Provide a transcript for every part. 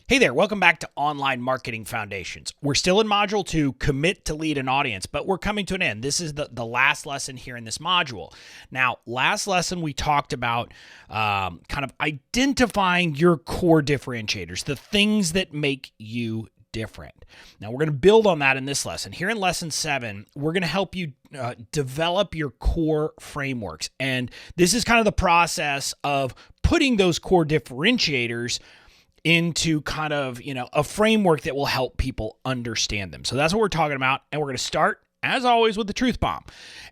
Hey there, welcome back to Online Marketing Foundations. We're still in Module 2, Commit to Lead an Audience, but we're coming to an end. This is the last lesson here in this module. Now, last lesson we talked about kind of identifying your core differentiators, the things that make you different. Now, we're going to build on that in this lesson. Here in Lesson 7, we're going to help you develop your core frameworks. And this is kind of the process of putting those core differentiators into kind of, a framework that will help people understand them. So that's what we're talking about. And we're going to start, as always, with the truth bomb.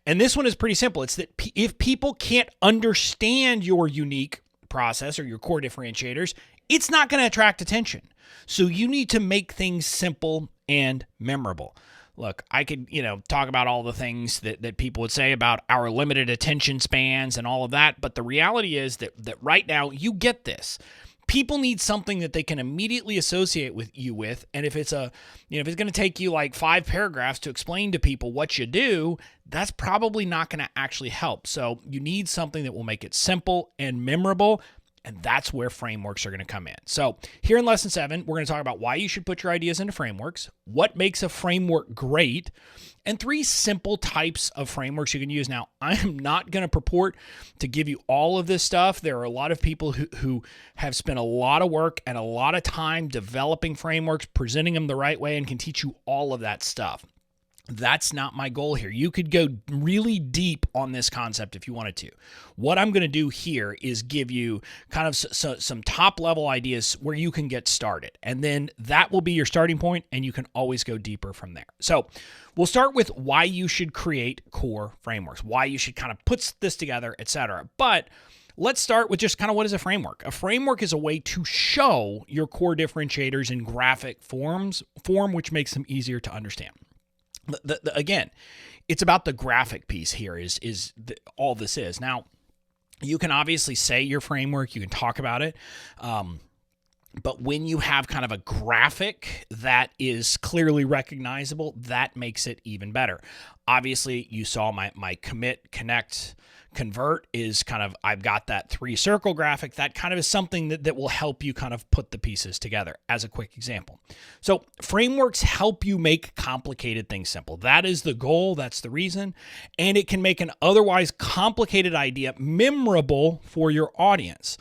And this one is pretty simple. It's that if people can't understand your unique process or your core differentiators, it's not going to attract attention. So you need to make things simple and memorable. Look, I could, talk about all the things that people would say about our limited attention spans and all of that. But the reality is that right now you get this. People need something that they can immediately associate with you, and if it's if it's going to take you like 5 paragraphs to explain to people what you do, that's probably not going to actually help. So you need something that will make it simple and memorable, and that's where frameworks are going to come in. So here in Lesson 7, we're going to talk about why you should put your ideas into frameworks, what makes a framework great, and 3 simple types of frameworks you can use. Now, I am not going to purport to give you all of this stuff. There are a lot of people who have spent a lot of work and a lot of time developing frameworks, presenting them the right way, and can teach you all of that stuff. That's not my goal here. You could go really deep on this concept if you wanted to. What I'm going to do here is give you kind of some top level ideas where you can get started. And then that will be your starting point, and you can always go deeper from there. So we'll start with why you should create core frameworks, why you should kind of put this together, etc. But let's start with just kind of what is a framework. A framework is a way to show your core differentiators in graphic form, which makes them easier to understand. Again, it's about the graphic piece here all this is. Now, you can obviously say your framework, you can talk about it, but when you have kind of a graphic that is clearly recognizable, that makes it even better. Obviously, you saw my commit, connect, convert is kind of, I've got that 3-circle graphic. That kind of is something that will help you kind of put the pieces together as a quick example. So frameworks help you make complicated things simple. That is the goal. That's the reason. And it can make an otherwise complicated idea memorable for your audience.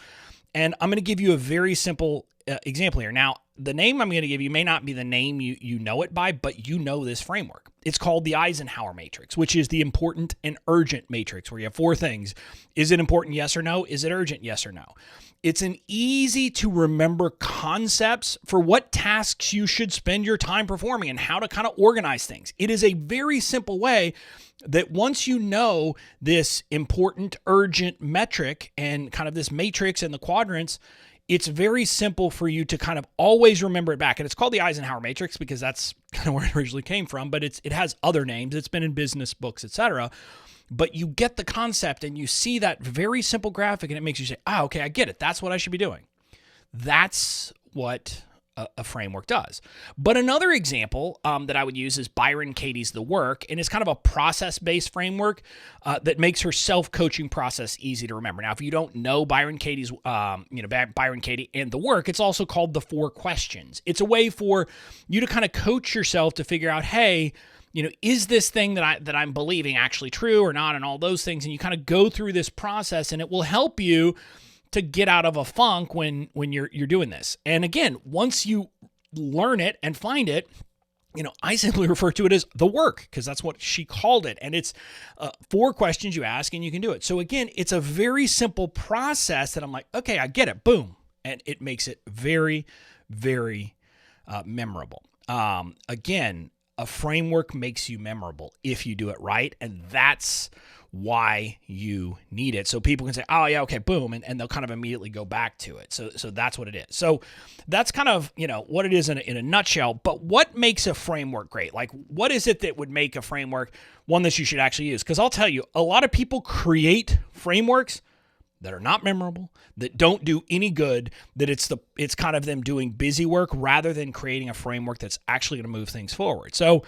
And I'm going to give you a very simple example here. Now, the name I'm going to give you may not be the name you know it by, but you know this framework. It's called the Eisenhower matrix, which is the important and urgent matrix, where you have 4 things. Is it important? Yes or no? Is it urgent? Yes or no? It's an easy to remember concepts for what tasks you should spend your time performing and how to kind of organize things. It is a very simple way that once you know this important, urgent metric and kind of this matrix and the quadrants, it's very simple for you to kind of always remember it back. And it's called the Eisenhower matrix because that's kind of where it originally came from, but it has other names. It's been in business books, etc. But you get the concept and you see that very simple graphic and it makes you say, okay, I get it. That's what I should be doing. That's what a framework does. But another example that I would use is Byron Katie's The Work, and it's kind of a process-based framework that makes her self-coaching process easy to remember. Now, if you don't know Byron Katie's, Byron Katie and The Work, it's also called the 4 questions. It's a way for you to kind of coach yourself to figure out, hey, is this thing that I'm believing actually true or not, and all those things, and you kind of go through this process, and it will help you to get out of a funk when you're doing this. And again, once you learn it and find it, I simply refer to it as the work because that's what she called it. And it's 4 questions you ask and you can do it. So again, it's a very simple process that I'm like, okay, I get it. Boom. And it makes it very, very memorable. Again, a framework makes you memorable if you do it right. And that's why you need it. So people can say, oh yeah, okay, boom. And they'll kind of immediately go back to it. So that's what it is. So that's kind of, what it is in a nutshell, but what makes a framework great? Like, what is it that would make a framework one that you should actually use? Because I'll tell you, a lot of people create frameworks that are not memorable, that don't do any good, that it's kind of them doing busy work rather than creating a framework that's actually going to move things forward. So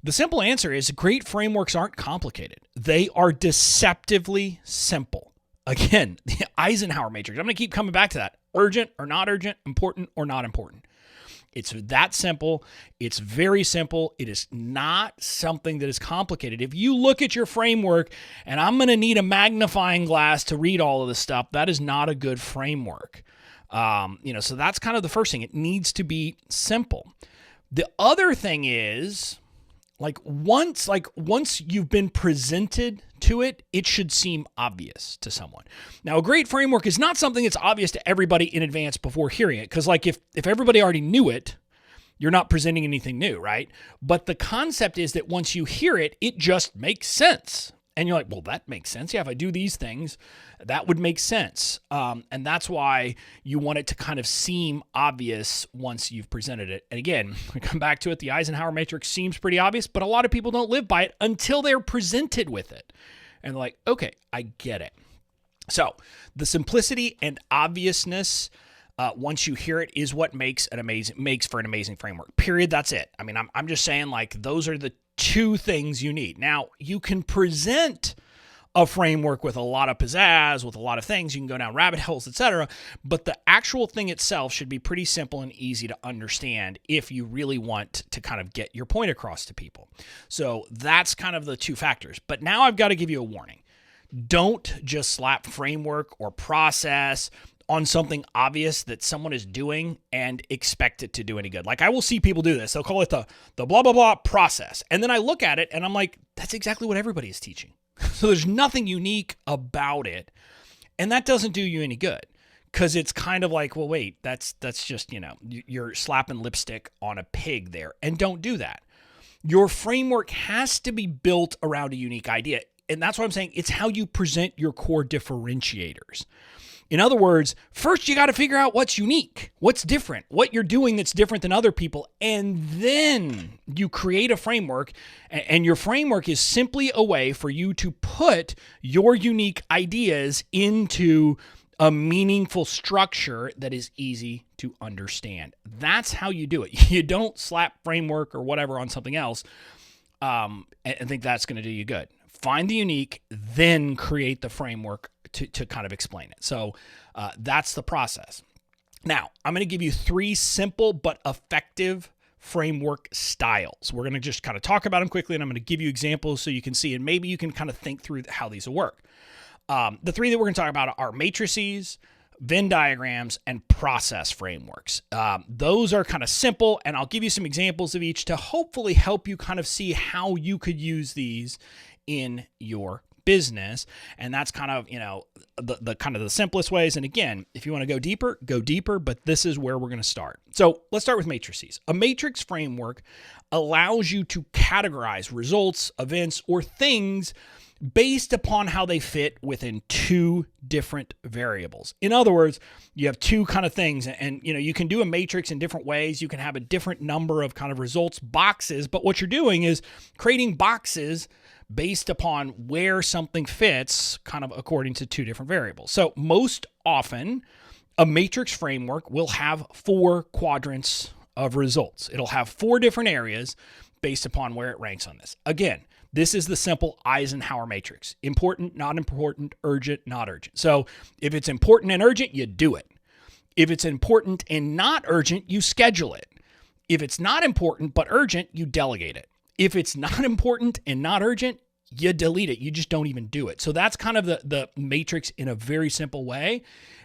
the simple answer is great frameworks aren't complicated. They are deceptively simple. Again, the Eisenhower matrix. I'm going to keep coming back to that. Urgent or not urgent, important or not important. It's that simple. It's very simple. It is not something that is complicated. If you look at your framework and I'm going to need a magnifying glass to read all of this stuff, that is not a good framework. So that's kind of the first thing. It needs to be simple. The other thing is, once you've been presented to it, it should seem obvious to someone. Now, a great framework is not something that's obvious to everybody in advance before hearing it, because if everybody already knew it, you're not presenting anything new, right? But the concept is that once you hear it, it just makes sense. And you're like, well, that makes sense. Yeah, if I do these things, that would make sense. And that's why you want it to kind of seem obvious once you've presented it. And again, we come back to it. The Eisenhower matrix seems pretty obvious, but a lot of people don't live by it until they're presented with it. And they're like, okay, I get it. So the simplicity and obviousness, once you hear it, is what makes for an amazing framework. Period. That's it. I mean, I'm just saying, those are the two things you need. Now, you can present a framework with a lot of pizzazz, with a lot of things. You can go down rabbit holes, etc. But the actual thing itself should be pretty simple and easy to understand if you really want to kind of get your point across to people. So that's kind of the two factors. But now I've got to give you a warning. Don't just slap framework or process on something obvious that someone is doing and expect it to do any good. I will see people do this. They'll call it the blah, blah, blah process. And then I look at it and I'm like, that's exactly what everybody is teaching. So there's nothing unique about it. And that doesn't do you any good, because it's kind of like, well, wait, that's just, you're slapping lipstick on a pig there. And don't do that. Your framework has to be built around a unique idea. And that's what I'm saying. It's how you present your core differentiators. In other words, first you got to figure out what's unique, what's different, what you're doing that's different than other people, and then you create a framework, and your framework is simply a way for you to put your unique ideas into a meaningful structure that is easy to understand. That's how you do it. You don't slap framework or whatever on something else and think that's going to do you good. Find the unique, then create the framework to kind of explain it. So that's the process. Now, I'm going to give you 3 simple but effective framework styles. We're going to just kind of talk about them quickly, and I'm going to give you examples so you can see, and maybe you can kind of think through how these will work. The 3 that we're going to talk about are matrices, Venn diagrams, and process frameworks. Those are kind of simple, and I'll give you some examples of each to hopefully help you kind of see how you could use these in your business. And that's kind of, the kind of the simplest ways. And again, if you want to go deeper, but this is where we're going to start. So let's start with matrices. A matrix framework allows you to categorize results, events, or things based upon how they fit within 2 different variables. In other words, you have 2 kind of things, and you can do a matrix in different ways. You can have a different number of kind of results boxes, but what you're doing is creating boxes based upon where something fits kind of according to 2 different variables. So most often, a matrix framework will have 4 quadrants of results. It'll have 4 different areas based upon where it ranks on this. Again, this is the simple Eisenhower matrix. Important, not important, urgent, not urgent. So if it's important and urgent, you do it. If it's important and not urgent, you schedule it. If it's not important but urgent, you delegate it. If it's not important and not urgent, you delete it. You just don't even do it. So that's kind of the matrix in a very simple way.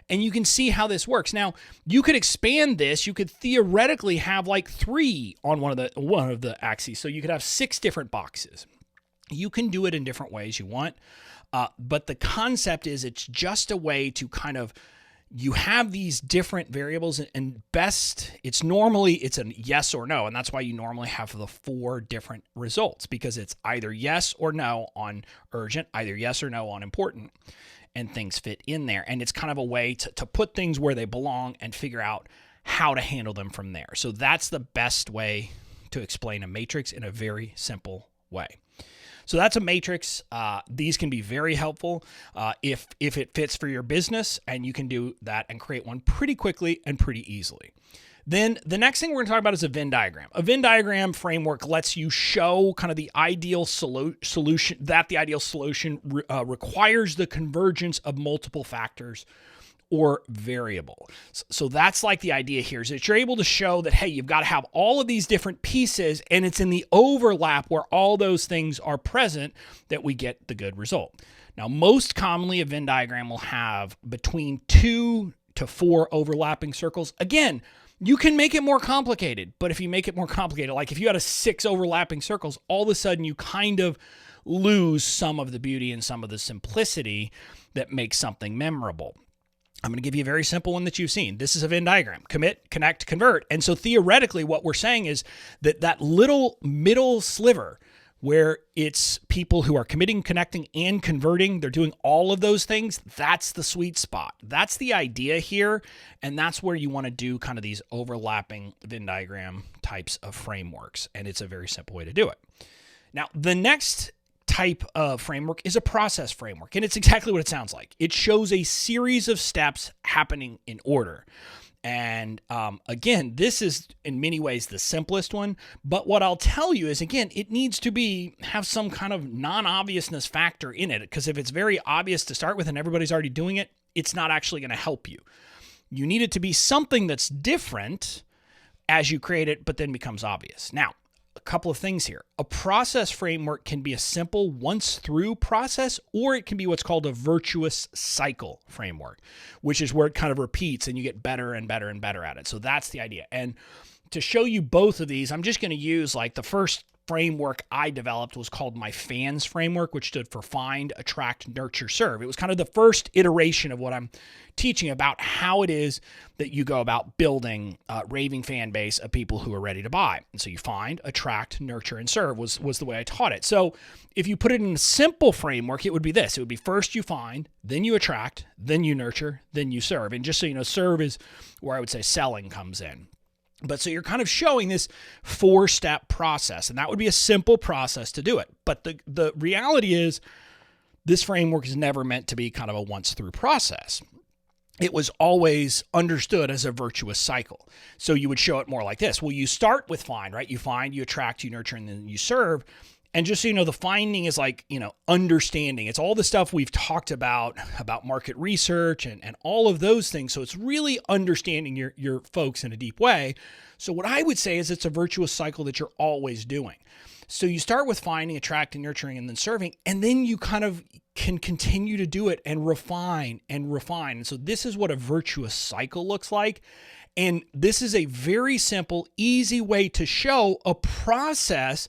And you can see how this works. Now, you could expand this. You could theoretically have 3 on one of the axes. So you could have 6 different boxes. You can do it in different ways you want. But the concept is it's just a way to kind of, you have these different variables, and best, it's a yes or no. And that's why you normally have the 4 different results, because it's either yes or no on urgent, either yes or no on important, and things fit in there. And it's kind of a way to put things where they belong and figure out how to handle them from there. So that's the best way to explain a matrix in a very simple way. So that's a matrix. These can be very helpful if it fits for your business, and you can do that and create one pretty quickly and pretty easily. Then the next thing we're going to talk about is a Venn diagram. A Venn diagram framework lets you show kind of the ideal solution, that the ideal solution requires the convergence of multiple factors or variable. So that's like the idea here, is that you're able to show that, hey, you've got to have all of these different pieces, and it's in the overlap where all those things are present that we get the good result. Now, most commonly, a Venn diagram will have between 2 to 4 overlapping circles. Again, you can make it more complicated, but if you make it more complicated, like if you had 6 overlapping circles, all of a sudden you kind of lose some of the beauty and some of the simplicity that makes something memorable. I'm going to give you a very simple one that you've seen. This is a Venn diagram: commit, connect, convert. And so theoretically, what we're saying is that that little middle sliver where it's people who are committing, connecting, and converting, they're doing all of those things, that's the sweet spot. That's the idea here, and that's where you want to do kind of these overlapping Venn diagram types of frameworks, and it's a very simple way to do it. Now, the next type of framework is a process framework, and it's exactly what it sounds like. It shows a series of steps happening in order. And again, this is in many ways the simplest one, but what I'll tell you is, again, it needs to have some kind of non-obviousness factor in it, because if it's very obvious to start with and everybody's already doing it, it's not actually going to help you. You need it to be something that's different as you create it, but then becomes obvious. Now, a couple of things here. A process framework can be a simple once-through process, or it can be what's called a virtuous cycle framework, which is where it kind of repeats and you get better and better and better at it. So that's the idea. And to show you both of these, I'm just going to use like the first framework I developed was called my FANS framework, which stood for Find, Attract, Nurture, Serve. It was kind of the first iteration of what I'm teaching about how it is that you go about building a raving fan base of people who are ready to buy. And so you find, attract, nurture, and serve was the way I taught it. So if you put it in a simple framework, it would be this. It would be first you find, then you attract, then you nurture, then you serve. And just so you know, serve is where I would say selling comes in. But so you're kind of showing this 4-step process, and that would be a simple process to do it. But the reality is this framework is never meant to be kind of a once-through process. It was always understood as a virtuous cycle. So you would show it more like this. Well, you start with find, right? You find, you attract, you nurture, and then you serve. And just so you know, the finding is like, understanding. It's all the stuff we've talked about market research and all of those things. So it's really understanding your folks in a deep way. So what I would say is it's a virtuous cycle that you're always doing. So you start with finding, attracting, nurturing, and then serving, and then you kind of can continue to do it and refine and refine. And so this is what a virtuous cycle looks like. And this is a very simple, easy way to show a process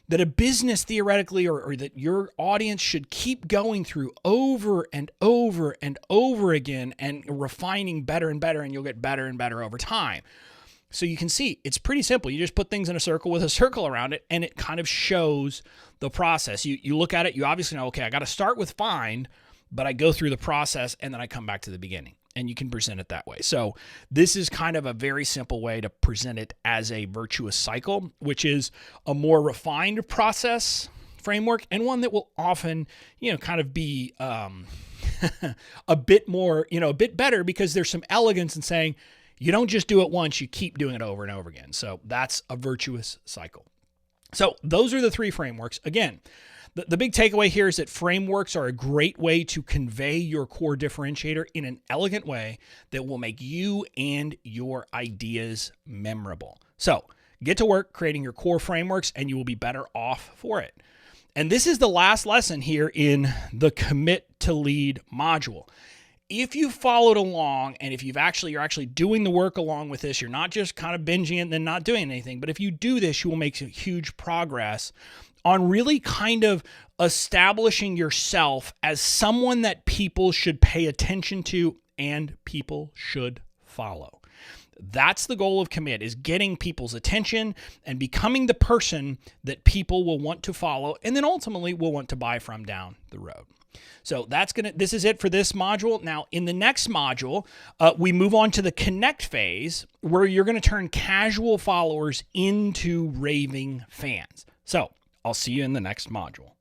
that a business theoretically or that your audience should keep going through over and over and over again and refining better and better, and you'll get better and better over time. So you can see it's pretty simple. You just put things in a circle with a circle around it, and it kind of shows the process. You look at it, you obviously know, okay, I got to start with find, but I go through the process and then I come back to the beginning. And you can present it that way. So this is kind of a very simple way to present it as a virtuous cycle, which is a more refined process framework, and one that will often, kind of be a bit more, a bit better, because there's some elegance in saying you don't just do it once, you keep doing it over and over again. So that's a virtuous cycle. So those are the 3 frameworks. Again, the big takeaway here is that frameworks are a great way to convey your core differentiator in an elegant way that will make you and your ideas memorable. So get to work creating your core frameworks, and you will be better off for it. And this is the last lesson here in the Commit to Lead module. If you followed along, and if you're actually doing the work along with this, you're not just kind of binging it and then not doing anything, but if you do this, you will make huge progress on really kind of establishing yourself as someone that people should pay attention to and people should follow. That's the goal of Commit, is getting people's attention and becoming the person that people will want to follow and then ultimately will want to buy from down the road. So this is it for this module. Now, in the next module, we move on to the connect phase, where you're going to turn casual followers into raving fans. So I'll see you in the next module.